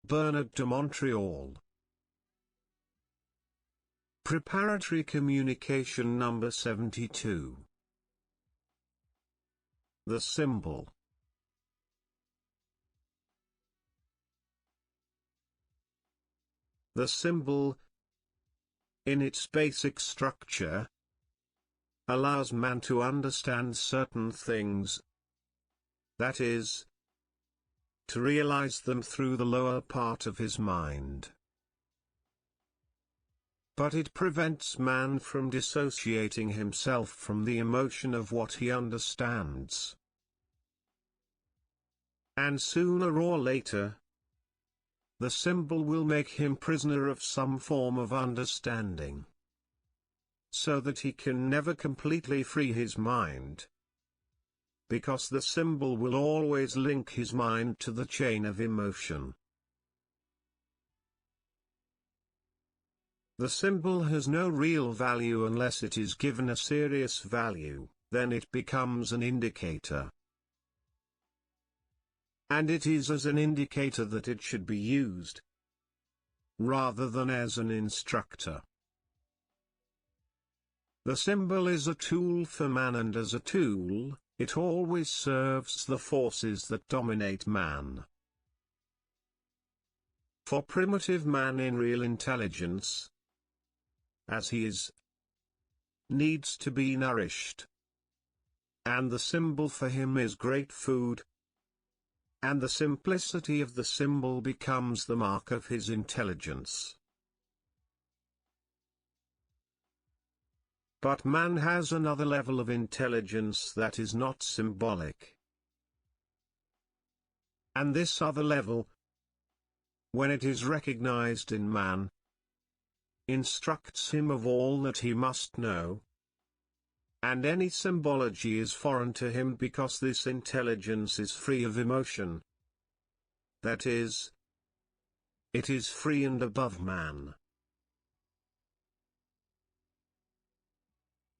Bernard de Montreal. Preparatory communication number 72. The symbol. The symbol, in its basic structure, allows man to understand certain things, that is, to realize them through the lower part of his mind. But it prevents man from dissociating himself from the emotion of what he understands. And sooner or later, the symbol will make him prisoner of some form of understanding, so that he can never completely free his mind. Because the symbol will always link his mind to the chain of emotion. The symbol has no real value unless it is given a serious value, then it becomes an indicator. And it is as an indicator that it should be used, rather than as an instructor. The symbol is a tool for man, and as a tool, it always serves the forces that dominate man. For primitive man in real intelligence, as he is, needs to be nourished. And the symbol for him is great food. And the simplicity of the symbol becomes the mark of his intelligence. But man has another level of intelligence that is not symbolic. And this other level, when it is recognized in man, instructs him of all that he must know. And any symbology is foreign to him because this intelligence is free of emotion. That is, it is free and above man.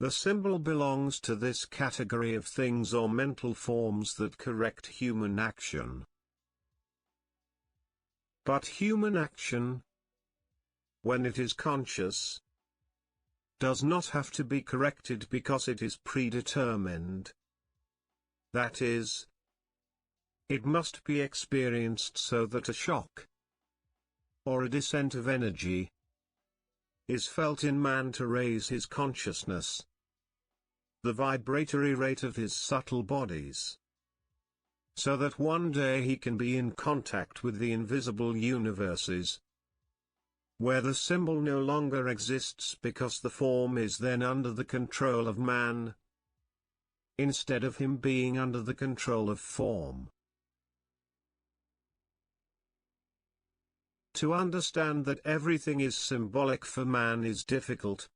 The symbol belongs to this category of things or mental forms that correct human action. But human action, when it is conscious, does not have to be corrected because it is predetermined. That is, it must be experienced so that a shock, or a descent of energy, is felt in man to raise his consciousness, the vibratory rate of his subtle bodies, so that one day he can be in contact with the invisible universes, where the symbol no longer exists because the form is then under the control of man, instead of him being under the control of form. To understand that everything is symbolic for man is difficult,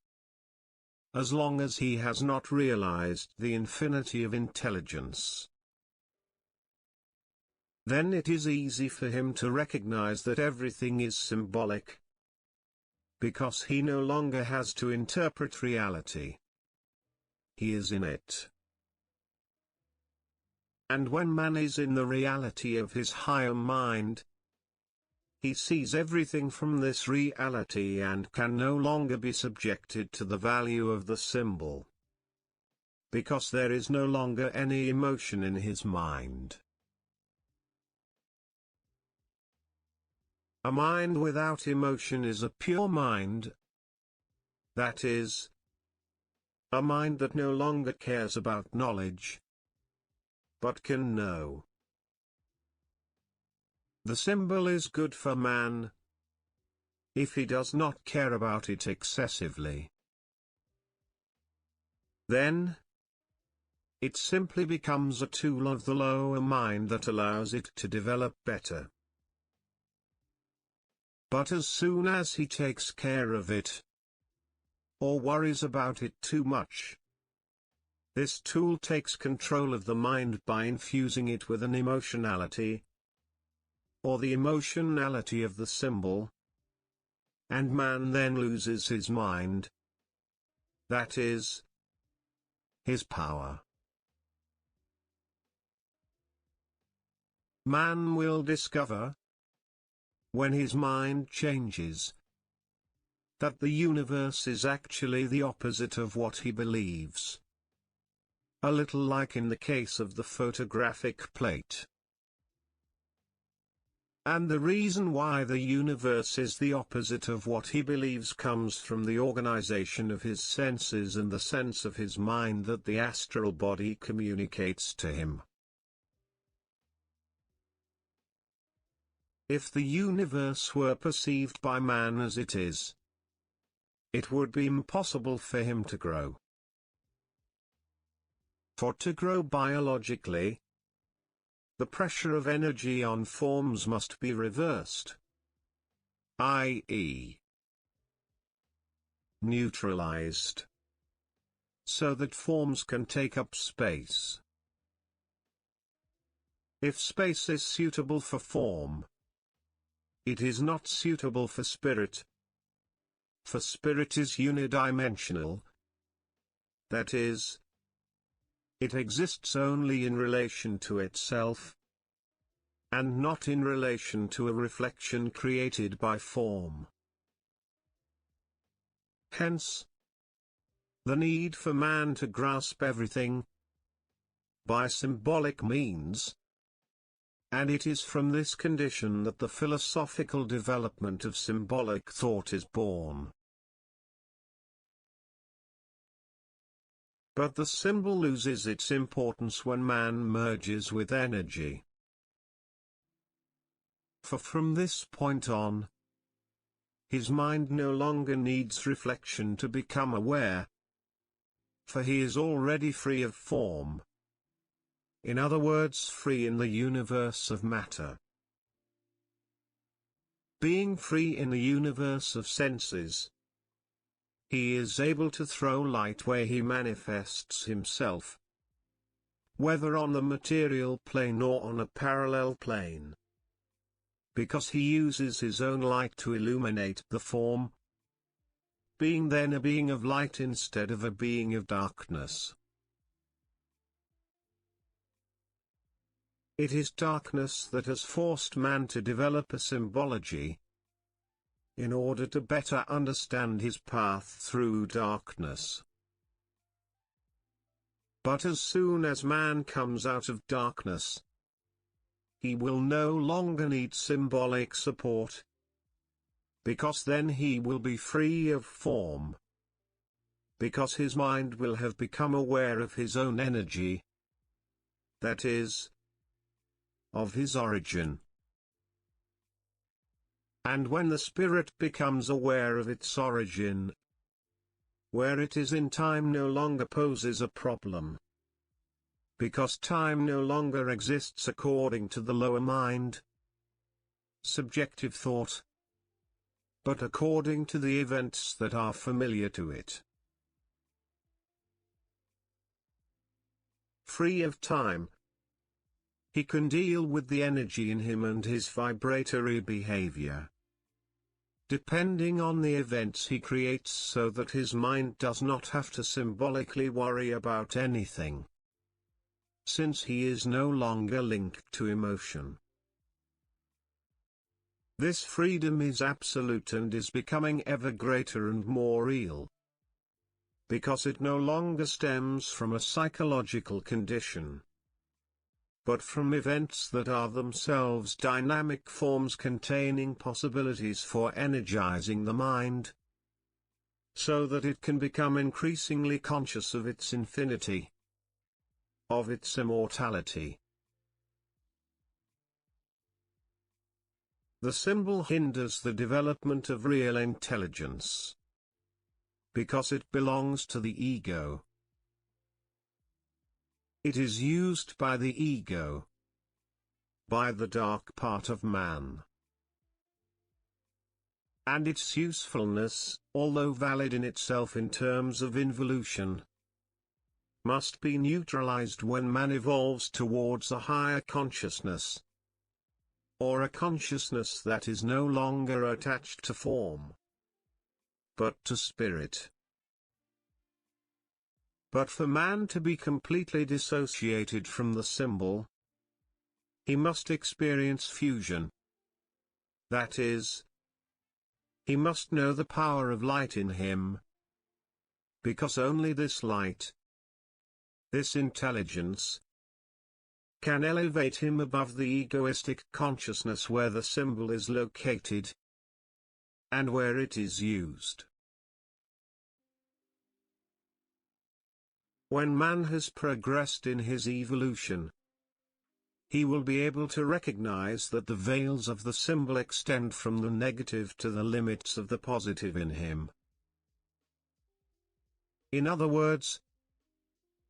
as long as he has not realized the infinity of intelligence. Then it is easy for him to recognize that everything is symbolic, because he no longer has to interpret reality. He is in it. And when man is in the reality of his higher mind, he sees everything from this reality and can no longer be subjected to the value of the symbol, because there is no longer any emotion in his mind. A mind without emotion is a pure mind. That is, a mind that no longer cares about knowledge, but can know. The symbol is good for man, if he does not care about it excessively. Then, it simply becomes a tool of the lower mind that allows it to develop better. But as soon as he takes care of it, or worries about it too much, this tool takes control of the mind by infusing it with an emotionality, or the emotionality of the symbol, and man then loses his mind. That is, his power. Man will discover when his mind changes, that the universe is actually the opposite of what he believes. A little like in the case of the photographic plate. And the reason why the universe is the opposite of what he believes comes from the organization of his senses and the sense of his mind that the astral body communicates to him. If the universe were perceived by man as it is, it would be impossible for him to grow. For to grow biologically, the pressure of energy on forms must be reversed, i.e., neutralized, so that forms can take up space. If space is suitable for form, it is not suitable for spirit. For spirit is unidimensional. That is, it exists only in relation to itself, and not in relation to a reflection created by form. Hence, the need for man to grasp everything by symbolic means. And it is from this condition that the philosophical development of symbolic thought is born. But the symbol loses its importance when man merges with energy. For from this point on, his mind no longer needs reflection to become aware, for he is already free of form. In other words, free in the universe of matter. Being free in the universe of senses, he is able to throw light where he manifests himself, whether on the material plane or on a parallel plane, because he uses his own light to illuminate the form, being then a being of light instead of a being of darkness. It is darkness that has forced man to develop a symbology, in order to better understand his path through darkness. But as soon as man comes out of darkness, he will no longer need symbolic support, because then he will be free of form, because his mind will have become aware of his own energy, that is, of his origin. And when the spirit becomes aware of its origin, where it is in time no longer poses a problem, because time no longer exists according to the lower mind, subjective thought, but according to the events that are familiar to it. Free of time, he can deal with the energy in him and his vibratory behavior, depending on the events he creates, so that his mind does not have to symbolically worry about anything, since he is no longer linked to emotion. This freedom is absolute and is becoming ever greater and more real, because it no longer stems from a psychological condition, but from events that are themselves dynamic forms containing possibilities for energizing the mind, so that it can become increasingly conscious of its infinity, of its immortality. The symbol hinders the development of real intelligence, because it belongs to the ego. It is used by the ego, by the dark part of man. And its usefulness, although valid in itself in terms of involution, must be neutralized when man evolves towards a higher consciousness, or a consciousness that is no longer attached to form, but to spirit. But for man to be completely dissociated from the symbol, he must experience fusion. That is, he must know the power of light in him, because only this light, this intelligence, can elevate him above the egoistic consciousness where the symbol is located, and where it is used. When man has progressed in his evolution, he will be able to recognize that the veils of the symbol extend from the negative to the limits of the positive in him. In other words,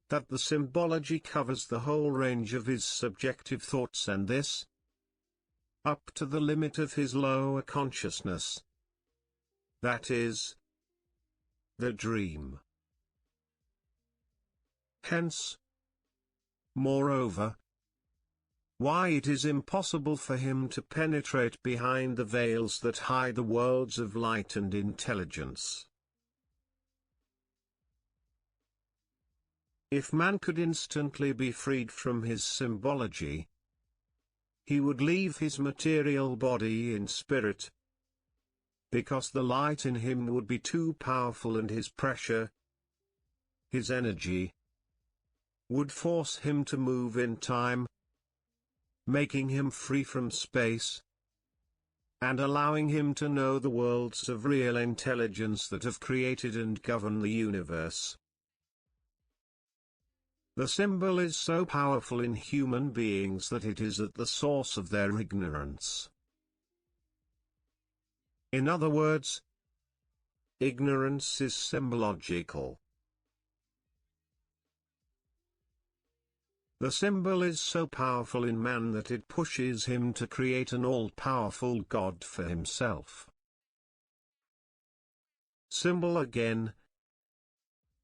that the symbology covers the whole range of his subjective thoughts, and this, up to the limit of his lower consciousness. That is, the dream. Hence, moreover, why it is impossible for him to penetrate behind the veils that hide the worlds of light and intelligence. If man could instantly be freed from his symbology, he would leave his material body in spirit, because the light in him would be too powerful, and his pressure, his energy, would force him to move in time, making him free from space, and allowing him to know the worlds of real intelligence that have created and govern the universe. The symbol is so powerful in human beings that it is at the source of their ignorance. In other words, ignorance is symbological. The symbol is so powerful in man that it pushes him to create an all-powerful God for himself. Symbol again,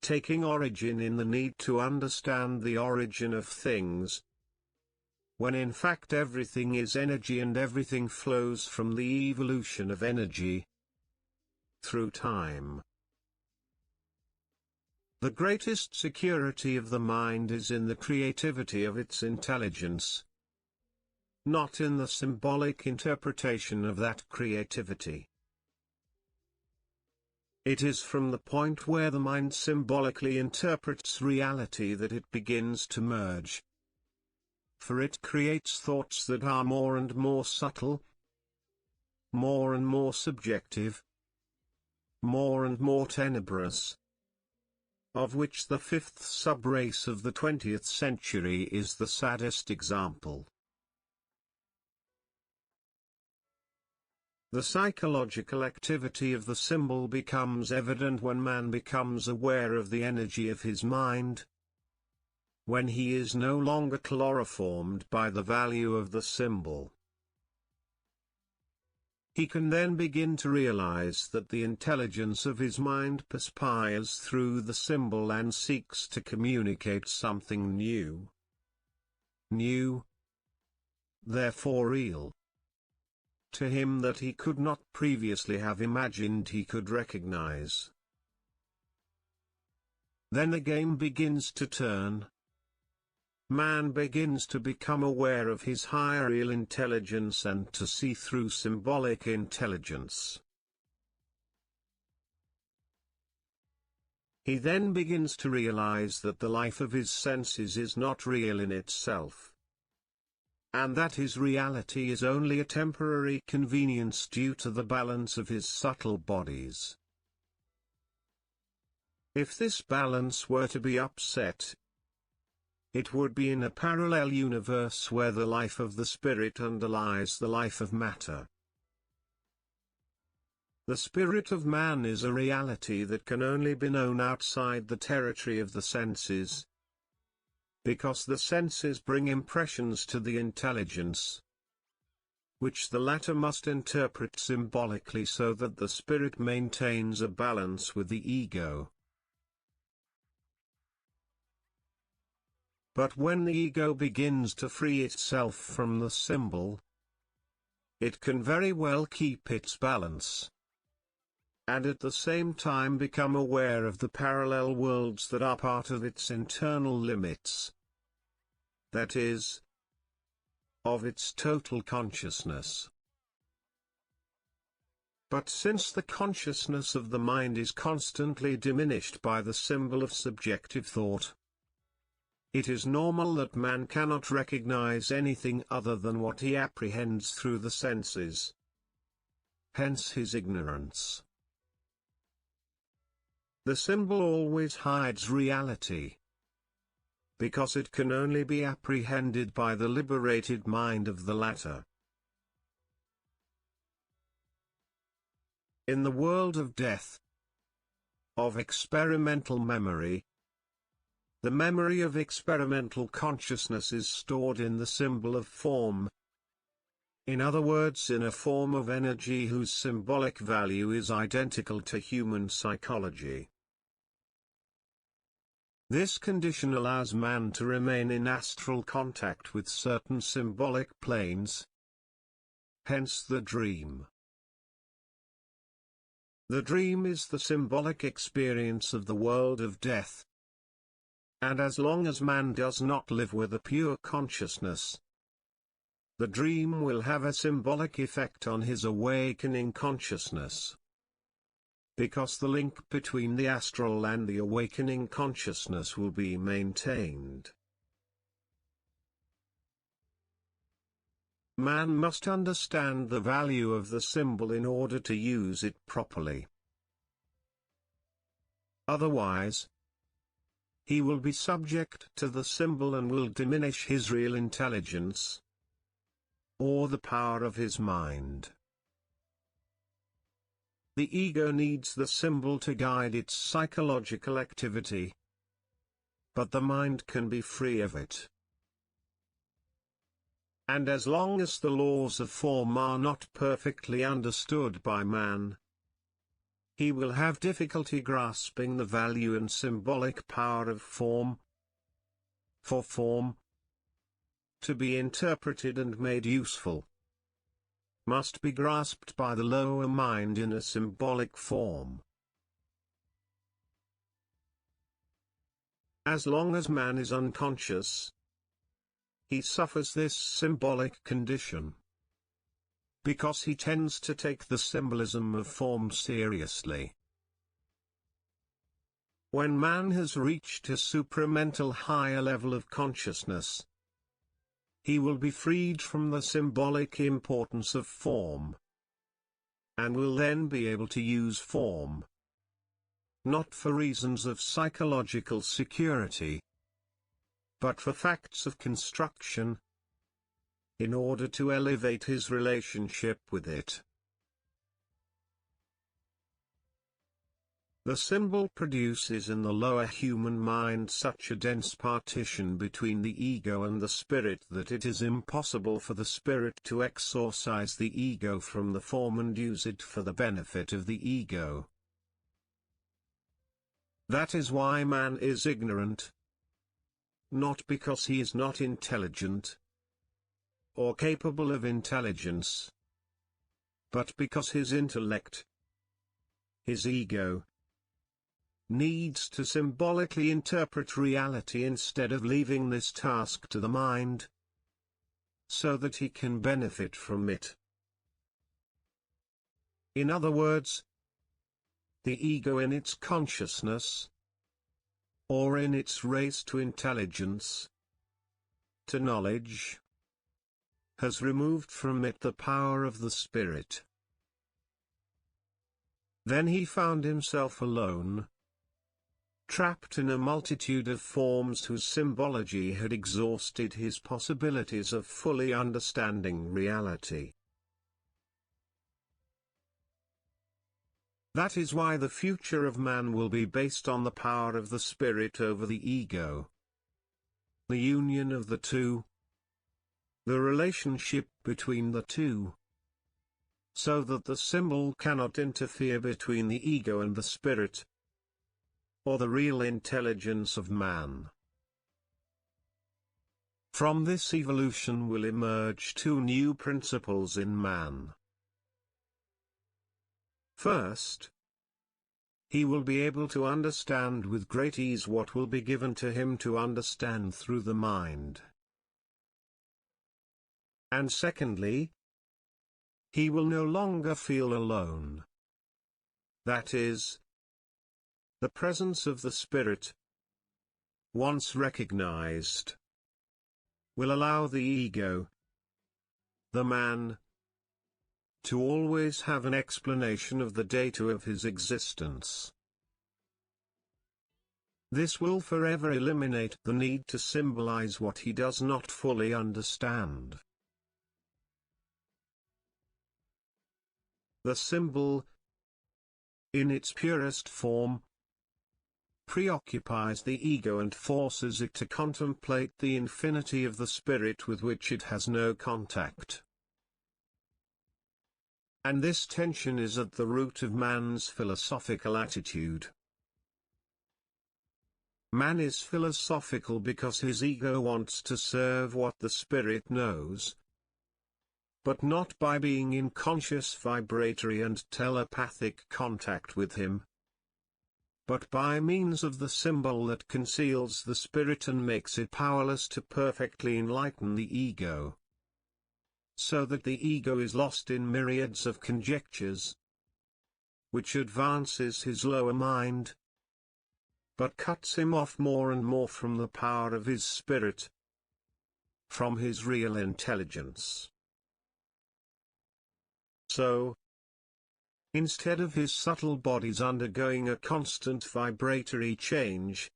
taking origin in the need to understand the origin of things, when in fact everything is energy and everything flows from the evolution of energy through time. The greatest security of the mind is in the creativity of its intelligence, not in the symbolic interpretation of that creativity. It is from the point where the mind symbolically interprets reality that it begins to merge. For it creates thoughts that are more and more subtle, more and more subjective, more and more tenebrous, of which the fifth sub-race of the 20th century is the saddest example. The psychological activity of the symbol becomes evident when man becomes aware of the energy of his mind, when he is no longer chloroformed by the value of the symbol. He can then begin to realize that the intelligence of his mind perspires through the symbol and seeks to communicate something new. New, therefore real, to him that he could not previously have imagined he could recognize. Then the game begins to turn. Man begins to become aware of his higher real intelligence and to see through symbolic intelligence. He then begins to realize that the life of his senses is not real in itself, and that his reality is only a temporary convenience due to the balance of his subtle bodies. If this balance were to be upset, it would be in a parallel universe where the life of the spirit underlies the life of matter. The spirit of man is a reality that can only be known outside the territory of the senses, because the senses bring impressions to the intelligence, which the latter must interpret symbolically so that the spirit maintains a balance with the ego. But when the ego begins to free itself from the symbol, it can very well keep its balance, and at the same time become aware of the parallel worlds that are part of its internal limits, that is, of its total consciousness. But since the consciousness of the mind is constantly diminished by the symbol of subjective thought, it is normal that man cannot recognize anything other than what he apprehends through the senses. Hence his ignorance. The symbol always hides reality, because it can only be apprehended by the liberated mind of the latter. In the world of death, of experimental memory, the memory of experimental consciousness is stored in the symbol of form. In other words, in a form of energy whose symbolic value is identical to human psychology. This condition allows man to remain in astral contact with certain symbolic planes. Hence the dream. The dream is the symbolic experience of the world of death. And as long as man does not live with a pure consciousness, the dream will have a symbolic effect on his awakening consciousness. Because the link between the astral and the awakening consciousness will be maintained. Man must understand the value of the symbol in order to use it properly. Otherwise, he will be subject to the symbol and will diminish his real intelligence, or the power of his mind. The ego needs the symbol to guide its psychological activity, but the mind can be free of it. And as long as the laws of form are not perfectly understood by man, he will have difficulty grasping the value and symbolic power of form. For form, to be interpreted and made useful, must be grasped by the lower mind in a symbolic form. As long as man is unconscious, he suffers this symbolic condition, because he tends to take the symbolism of form seriously. When man has reached a supramental higher level of consciousness, he will be freed from the symbolic importance of form, and will then be able to use form, not for reasons of psychological security, but for facts of construction, in order to elevate his relationship with it. The symbol produces in the lower human mind such a dense partition between the ego and the spirit that it is impossible for the spirit to exorcise the ego from the form and use it for the benefit of the ego. That is why man is ignorant, not because he is not intelligent, or capable of intelligence, but because his intellect, his ego, needs to symbolically interpret reality instead of leaving this task to the mind, so that he can benefit from it. In other words, the ego in its consciousness, or in its race to intelligence, to knowledge, has removed from it the power of the spirit. Then he found himself alone, trapped in a multitude of forms whose symbology had exhausted his possibilities of fully understanding reality. That is why the future of man will be based on the power of the spirit over the ego. The union of the two, the relationship between the two, so that the symbol cannot interfere between the ego and the spirit, or the real intelligence of man. From this evolution will emerge two new principles in man. First, he will be able to understand with great ease what will be given to him to understand through the mind. And secondly, he will no longer feel alone. That is, the presence of the Spirit, once recognized, will allow the ego, the man, to always have an explanation of the data of his existence. This will forever eliminate the need to symbolize what he does not fully understand. The symbol, in its purest form, preoccupies the ego and forces it to contemplate the infinity of the spirit with which it has no contact. And this tension is at the root of man's philosophical attitude. Man is philosophical because his ego wants to serve what the spirit knows, but not by being in conscious vibratory and telepathic contact with him, but by means of the symbol that conceals the spirit and makes it powerless to perfectly enlighten the ego. So that the ego is lost in myriads of conjectures, which advances his lower mind, but cuts him off more and more from the power of his spirit, from his real intelligence. So, instead of his subtle bodies undergoing a constant vibratory change,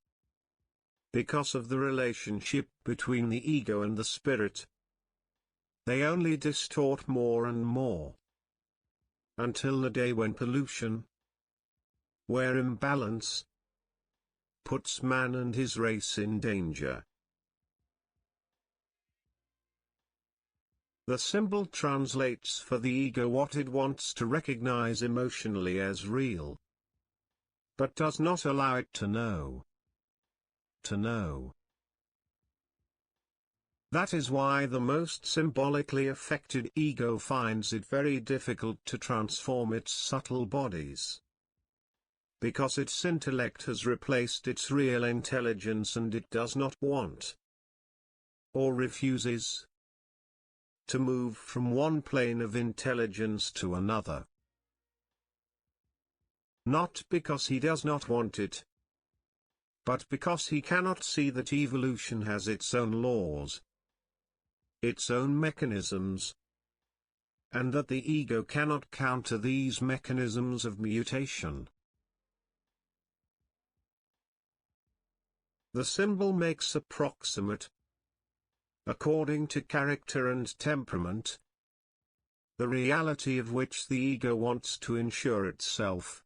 because of the relationship between the ego and the spirit, they only distort more and more, until the day when pollution, where imbalance, puts man and his race in danger. The symbol translates for the ego what it wants to recognize emotionally as real, but does not allow it to know. That is why the most symbolically affected ego finds it very difficult to transform its subtle bodies. Because its intellect has replaced its real intelligence and it does not want, or refuses, to move from one plane of intelligence to another. Not because he does not want it, but because he cannot see that evolution has its own laws, its own mechanisms, and that the ego cannot counter these mechanisms of mutation. The symbol makes approximate, according to character and temperament, the reality of which the ego wants to ensure itself.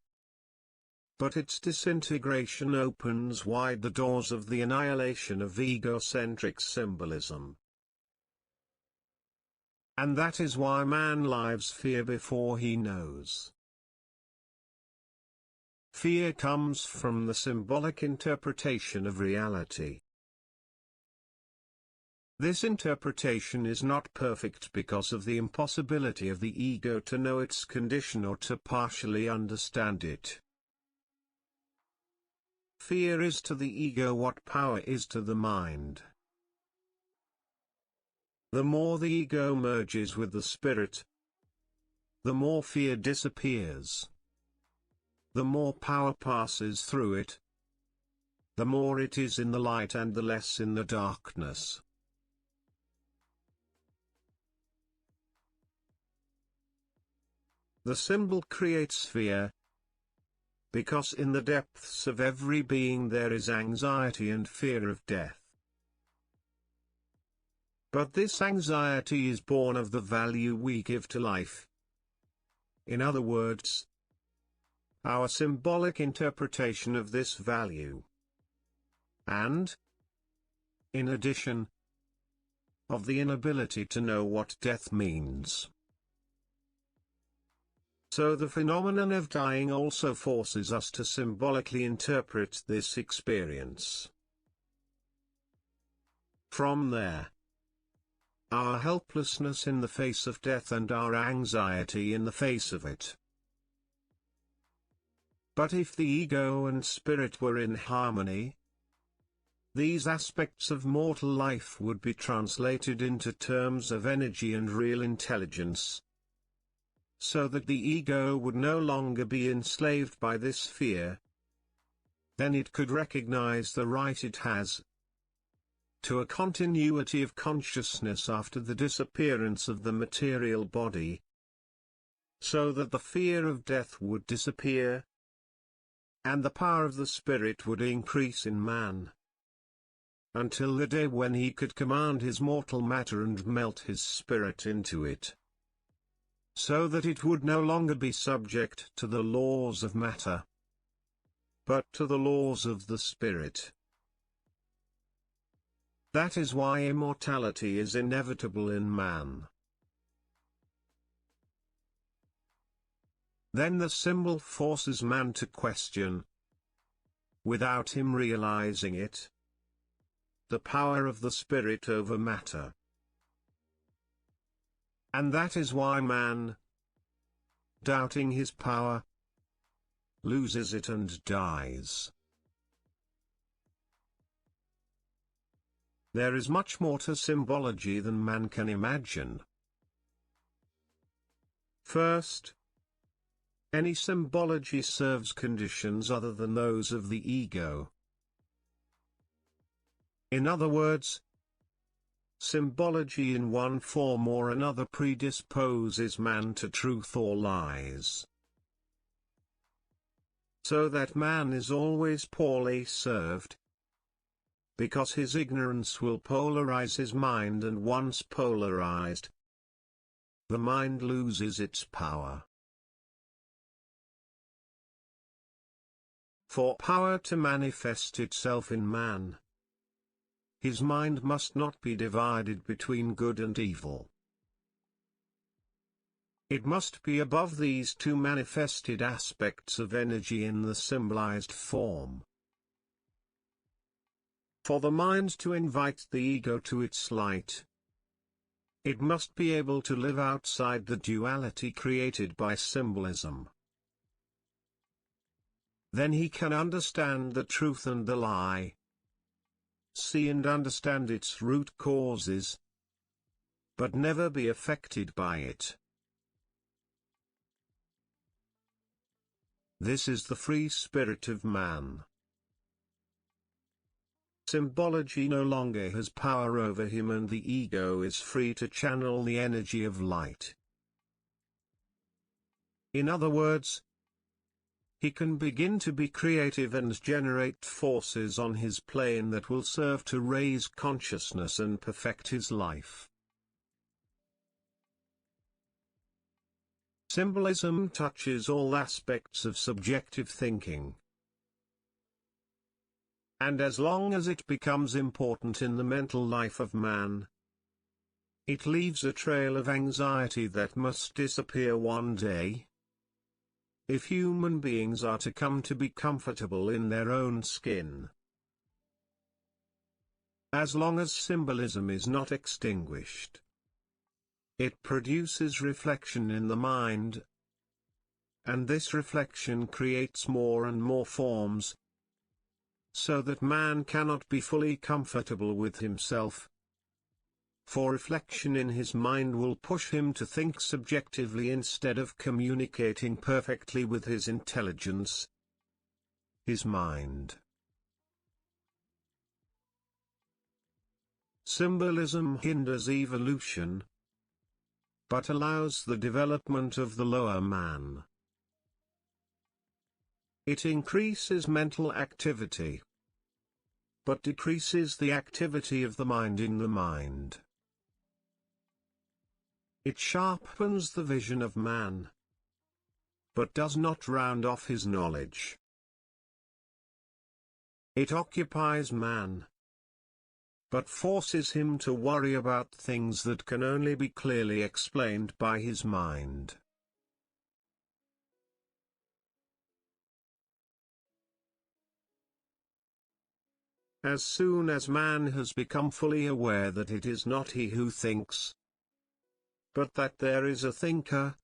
But its disintegration opens wide the doors of the annihilation of egocentric symbolism. And that is why man lives fear before he knows. Fear comes from the symbolic interpretation of reality. This interpretation is not perfect because of the impossibility of the ego to know its condition or to partially understand it. Fear is to the ego what power is to the mind. The more the ego merges with the spirit, the more fear disappears. The more power passes through it, the more it is in the light and the less in the darkness. The symbol creates fear, because in the depths of every being there is anxiety and fear of death. But this anxiety is born of the value we give to life. In other words, our symbolic interpretation of this value. And, in addition, of the inability to know what death means. So the phenomenon of dying also forces us to symbolically interpret this experience. From there, our helplessness in the face of death and our anxiety in the face of it. But if the ego and spirit were in harmony, these aspects of mortal life would be translated into terms of energy and real intelligence. so that the ego would no longer be enslaved by this fear. Then it could recognize the right it has to a continuity of consciousness after the disappearance of the material body, so that the fear of death would disappear, and the power of the spirit would increase in man, until the day when he could command his mortal matter and melt his spirit into it, so that it would no longer be subject to the laws of matter, but to the laws of the spirit. That is why immortality is inevitable in man. Then the symbol forces man to question, without him realizing it, the power of the spirit over matter. And that is why man, doubting his power, loses it and dies. There is much more to symbology than man can imagine. First, any symbology serves conditions other than those of the ego. In other words, symbology in one form or another predisposes man to truth or lies, so that man is always poorly served, because his ignorance will polarize his mind, and once polarized, the mind loses its power. For power to manifest itself in man, his mind must not be divided between good and evil. It must be above these two manifested aspects of energy in the symbolized form. For the mind to invite the ego to its light, it must be able to live outside the duality created by symbolism. Then he can understand the truth and the lie, see and understand its root causes, but never be affected by it. This is the free spirit of man. Symbology no longer has power over him, and the ego is free to channel the energy of light. In other words, he can begin to be creative and generate forces on his plane that will serve to raise consciousness and perfect his life. Symbolism touches all aspects of subjective thinking. And as long as it becomes important in the mental life of man, it leaves a trail of anxiety that must disappear one day, if human beings are to come to be comfortable in their own skin. As long as symbolism is not extinguished, it produces reflection in the mind, and this reflection creates more and more forms, so that man cannot be fully comfortable with himself. For reflection in his mind will push him to think subjectively instead of communicating perfectly with his intelligence, his mind. Symbolism hinders evolution, but allows the development of the lower man. It increases mental activity, but decreases the activity of the mind in the mind. It sharpens the vision of man, but does not round off his knowledge. It occupies man, but forces him to worry about things that can only be clearly explained by his mind. As soon as man has become fully aware that it is not he who thinks, but that there is a thinker,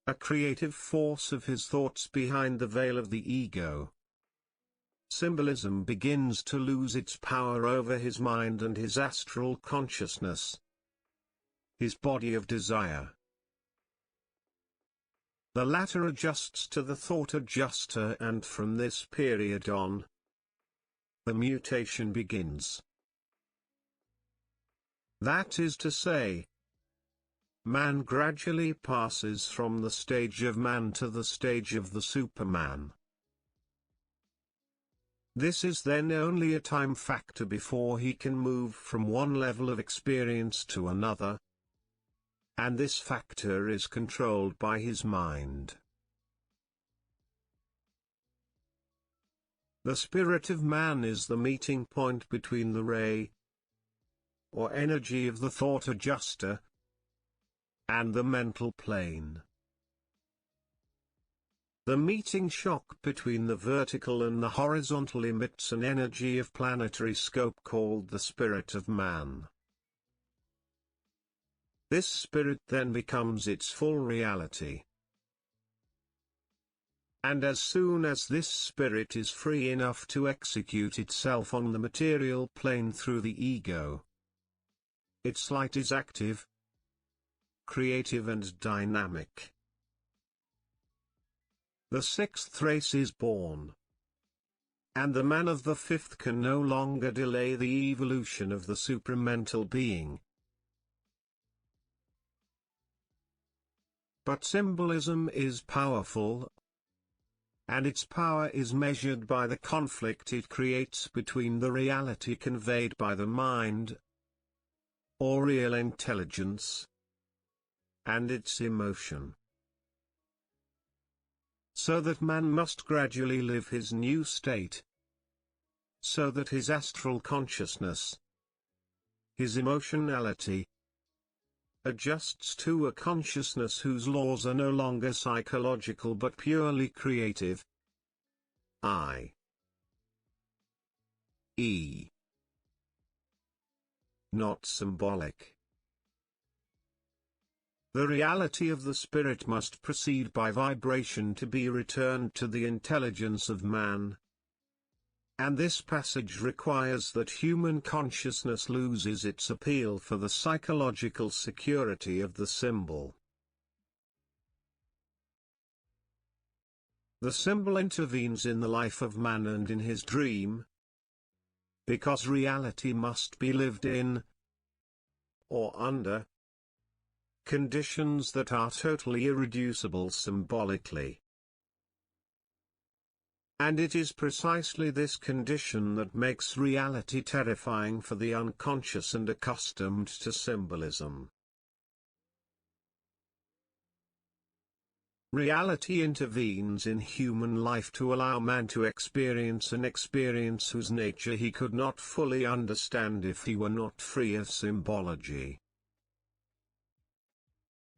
a creative force of his thoughts behind the veil of the ego, symbolism begins to lose its power over his mind and his astral consciousness, his body of desire. The latter adjusts to the thought adjuster, and from this period on, the mutation begins. That is to say, man gradually passes from the stage of man to the stage of the Superman. This is then only a time factor before he can move from one level of experience to another, and this factor is controlled by his mind. The spirit of man is the meeting point between the ray, or energy of the thought adjuster, and the mental plane. The meeting shock between the vertical and the horizontal emits an energy of planetary scope called the spirit of man. This spirit then becomes its full reality. And as soon as this spirit is free enough to execute itself on the material plane through the ego, its light is active, creative and dynamic. The sixth race is born. And the man of the fifth can no longer delay the evolution of the supramental being. But symbolism is powerful, and its power is measured by the conflict it creates between the reality conveyed by the mind, or real intelligence, and its emotion. So that man must gradually live his new state, so that his astral consciousness, his emotionality, adjusts to a consciousness whose laws are no longer psychological but purely creative. i.e., not symbolic. The reality of the spirit must proceed by vibration to be returned to the intelligence of man. And this passage requires that human consciousness loses its appeal for the psychological security of the symbol. The symbol intervenes in the life of man and in his dream, because reality must be lived in, or under, conditions that are totally irreducible symbolically. And it is precisely this condition that makes reality terrifying for the unconscious and accustomed to symbolism. Reality intervenes in human life to allow man to experience an experience whose nature he could not fully understand if he were not free of symbology.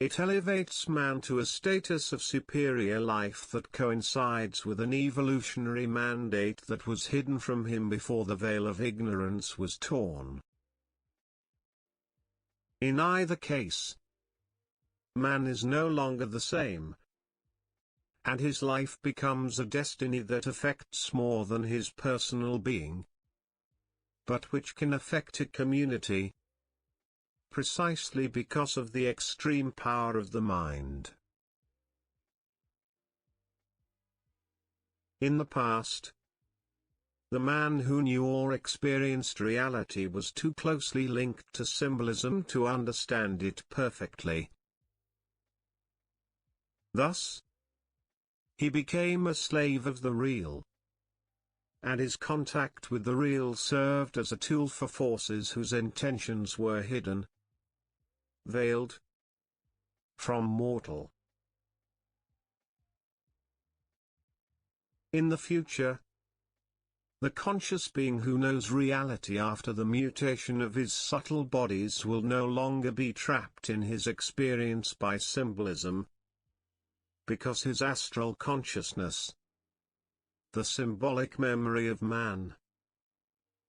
It elevates man to a status of superior life that coincides with an evolutionary mandate that was hidden from him before the veil of ignorance was torn. In either case, man is no longer the same, and his life becomes a destiny that affects more than his personal being, but which can affect a community, precisely because of the extreme power of the mind. In the past, the man who knew or experienced reality was too closely linked to symbolism to understand it perfectly. Thus, he became a slave of the real, and his contact with the real served as a tool for forces whose intentions were hidden, veiled from mortal. In the future, the conscious being who knows reality after the mutation of his subtle bodies will no longer be trapped in his experience by symbolism, because his astral consciousness, the symbolic memory of man,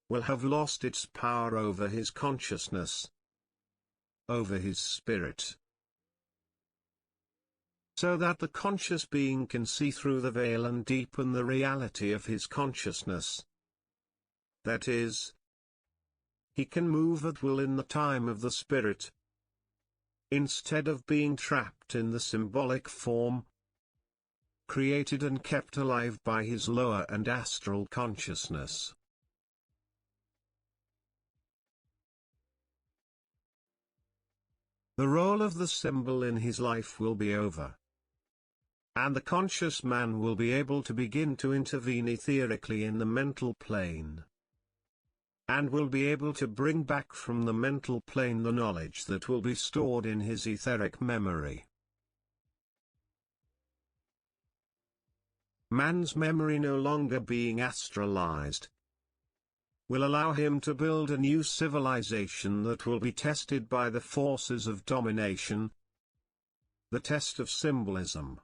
will have lost its power over his consciousness, over his spirit. So that the conscious being can see through the veil and deepen the reality of his consciousness. That is, he can move at will in the time of the spirit, instead of being trapped in the symbolic form, created and kept alive by his lower and astral consciousness. The role of the symbol in his life will be over, and the conscious man will be able to begin to intervene etherically in the mental plane, and will be able to bring back from the mental plane the knowledge that will be stored in his etheric memory. Man's memory, no longer being astralized, will allow him to build a new civilization that will be tested by the forces of domination, the test of symbolism.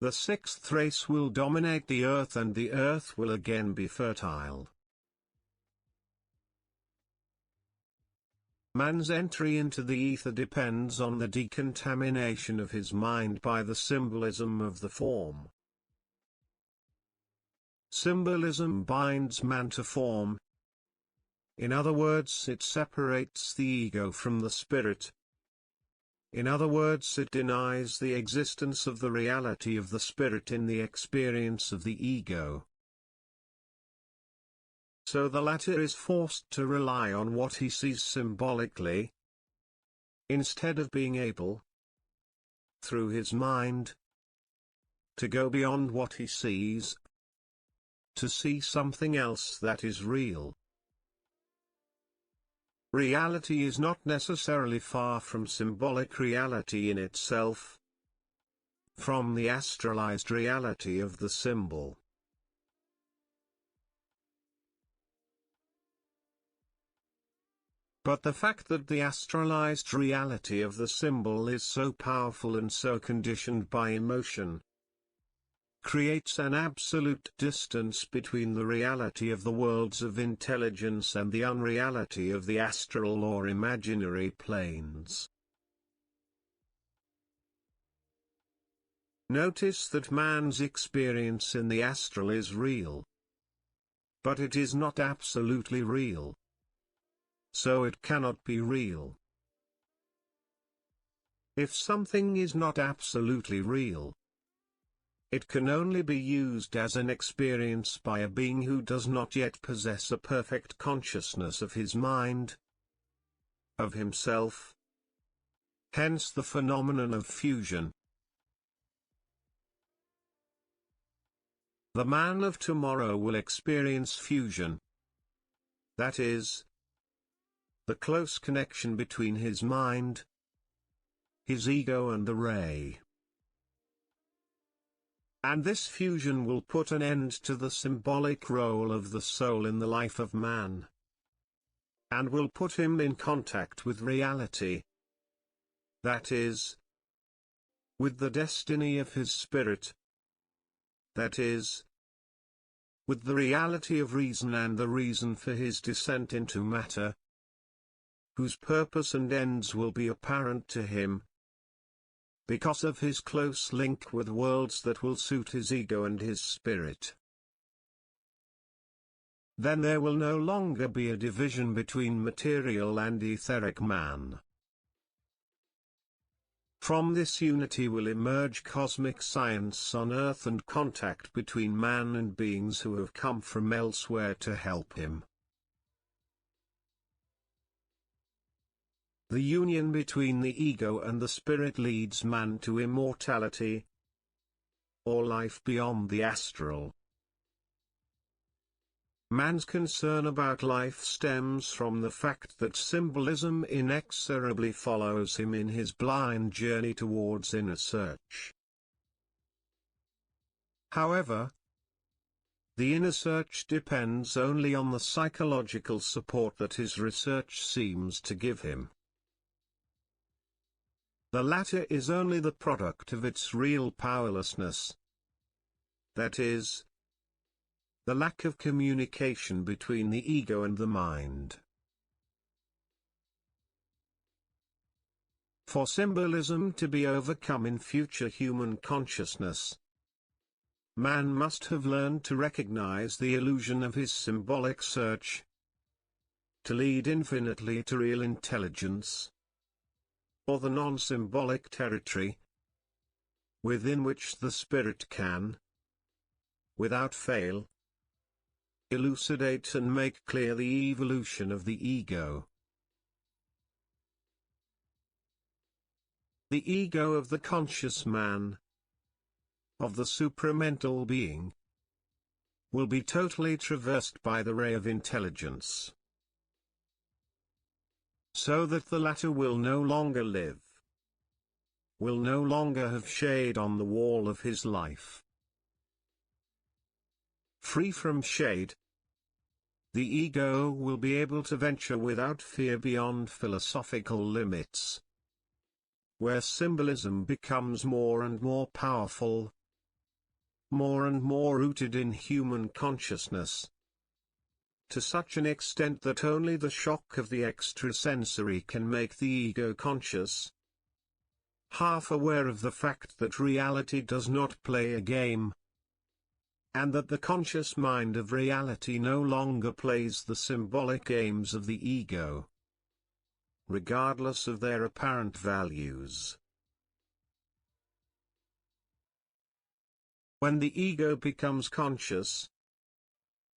The sixth race will dominate the earth, and the earth will again be fertile. Man's entry into the ether depends on the decontamination of his mind by the symbolism of the form. Symbolism binds man to form. In other words, it separates the ego from the spirit. In other words, it denies the existence of the reality of the spirit in the experience of the ego. So the latter is forced to rely on what he sees symbolically, instead of being able, through his mind, to go beyond what he sees, to see something else that is real. Reality is not necessarily far from symbolic reality in itself, from the astralized reality of the symbol. But the fact that the astralized reality of the symbol is so powerful and so conditioned by emotion creates an absolute distance between the reality of the worlds of intelligence and the unreality of the astral or imaginary planes. Notice that man's experience in the astral is real, but it is not absolutely real. So it cannot be real. If something is not absolutely real, it can only be used as an experience by a being who does not yet possess a perfect consciousness of his mind, of himself. Hence the phenomenon of fusion. The man of tomorrow will experience fusion. That is, the close connection between his mind, his ego and the ray. And this fusion will put an end to the symbolic role of the soul in the life of man, and will put him in contact with reality. That is, with the destiny of his spirit. That is, with the reality of reason and the reason for his descent into matter, whose purpose and ends will be apparent to him, because of his close link with worlds that will suit his ego and his spirit. Then there will no longer be a division between material and etheric man. From this unity will emerge cosmic science on earth and contact between man and beings who have come from elsewhere to help him. The union between the ego and the spirit leads man to immortality, or life beyond the astral. Man's concern about life stems from the fact that symbolism inexorably follows him in his blind journey towards inner search. However, the inner search depends only on the psychological support that his research seems to give him. The latter is only the product of its real powerlessness. That is, the lack of communication between the ego and the mind. For symbolism to be overcome in future human consciousness, man must have learned to recognize the illusion of his symbolic search, to lead infinitely to real intelligence, or the non-symbolic territory, within which the spirit can, without fail, elucidate and make clear the evolution of the ego. The ego of the conscious man, of the supramental being, will be totally traversed by the ray of intelligence, so that the latter will no longer live, will no longer have shade on the wall of his life. Free from shade, the ego will be able to venture without fear beyond philosophical limits, where symbolism becomes more and more powerful, more and more rooted in human consciousness, to such an extent that only the shock of the extrasensory can make the ego conscious, half aware of the fact that reality does not play a game, and that the conscious mind of reality no longer plays the symbolic games of the ego, regardless of their apparent values. When the ego becomes conscious,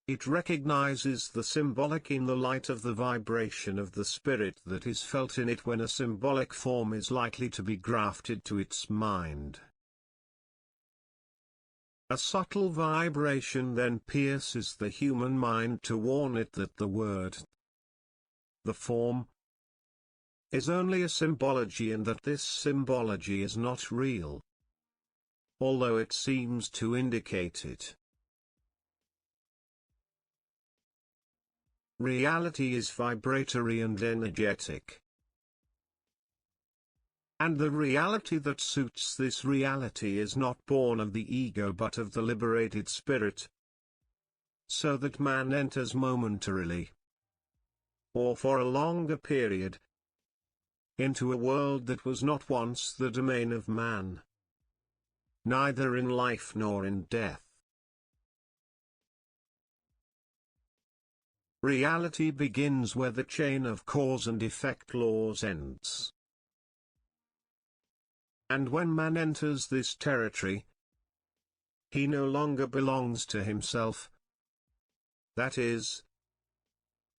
it recognizes the symbolic in the light of the vibration of the spirit that is felt in it when a symbolic form is likely to be grafted to its mind. A subtle vibration then pierces the human mind to warn it that the word, the form, is only a symbology and that this symbology is not real, although it seems to indicate it. Reality is vibratory and energetic. And the reality that suits this reality is not born of the ego but of the liberated spirit, so that man enters momentarily, or for a longer period, into a world that was not once the domain of man, neither in life nor in death. Reality begins where the chain of cause and effect laws ends. And when man enters this territory, he no longer belongs to himself. That is,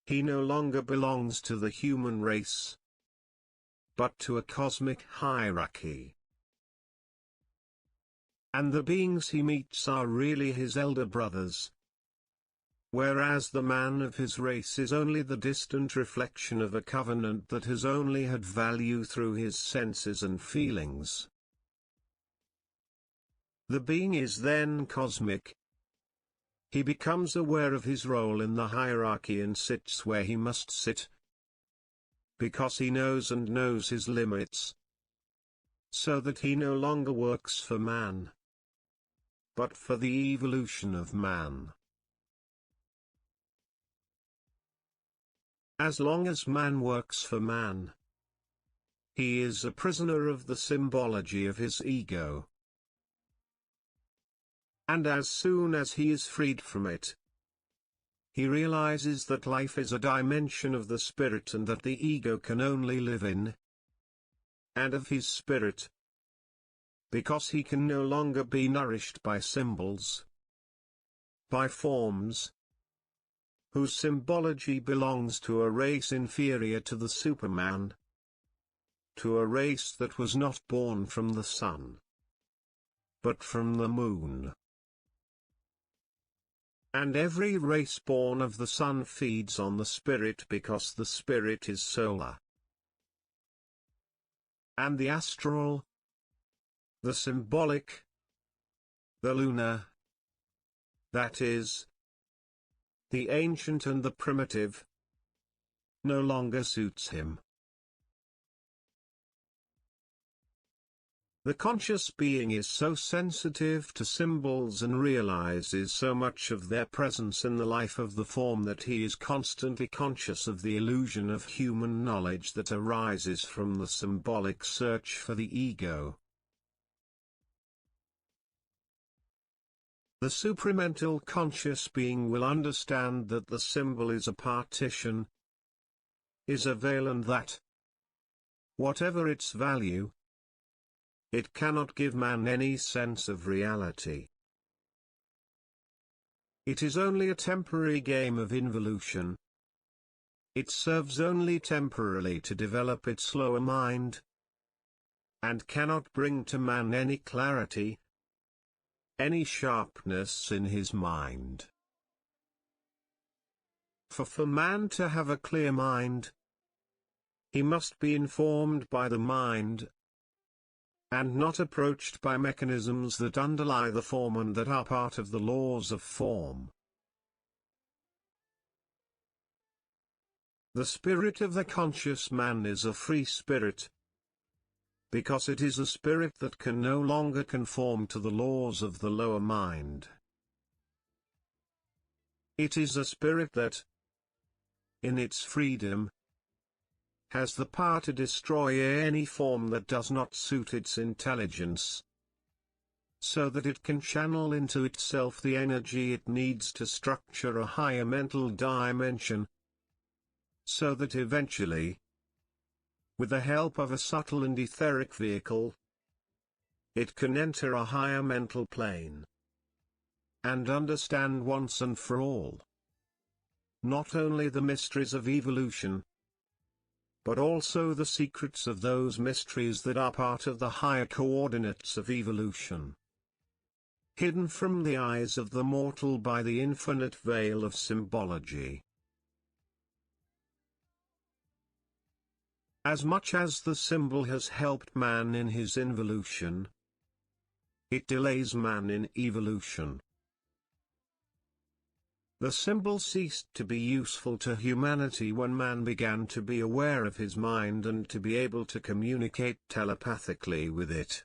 he no longer belongs to the human race, but to a cosmic hierarchy. And the beings he meets are really his elder brothers, whereas the man of his race is only the distant reflection of a covenant that has only had value through his senses and feelings. The being is then cosmic. He becomes aware of his role in the hierarchy and sits where he must sit, because he knows and knows his limits, so that he no longer works for man, but for the evolution of man. As long as man works for man, he is a prisoner of the symbology of his ego. And as soon as he is freed from it, he realizes that life is a dimension of the spirit and that the ego can only live in and of his spirit, because he can no longer be nourished by symbols, by forms, whose symbology belongs to a race inferior to the Superman, to a race that was not born from the sun, but from the moon. And every race born of the sun feeds on the spirit because the spirit is solar. And the astral, the symbolic, the lunar, that is, the ancient and the primitive, no longer suits him. The conscious being is so sensitive to symbols and realizes so much of their presence in the life of the form that he is constantly conscious of the illusion of human knowledge that arises from the symbolic search for the ego. The supramental conscious being will understand that the symbol is a partition, is a veil, and that, whatever its value, It cannot give man any sense of reality. It is only a temporary game of involution. It serves only temporarily to develop its lower mind, and cannot bring to man any clarity, any sharpness in his mind. For man to have a clear mind, he must be informed by the mind, and not approached by mechanisms that underlie the form and that are part of the laws of form. The spirit of the conscious man is a free spirit, because it is a spirit that can no longer conform to the laws of the lower mind. It is a spirit that, in its freedom, has the power to destroy any form that does not suit its intelligence, so that it can channel into itself the energy it needs to structure a higher mental dimension, so that eventually, with the help of a subtle and etheric vehicle, it can enter a higher mental plane, and understand once and for all, not only the mysteries of evolution, but also the secrets of those mysteries that are part of the higher coordinates of evolution, hidden from the eyes of the mortal by the infinite veil of symbology. As much as the symbol has helped man in his involution, it delays man in evolution. The symbol ceased to be useful to humanity when man began to be aware of his mind and to be able to communicate telepathically with it.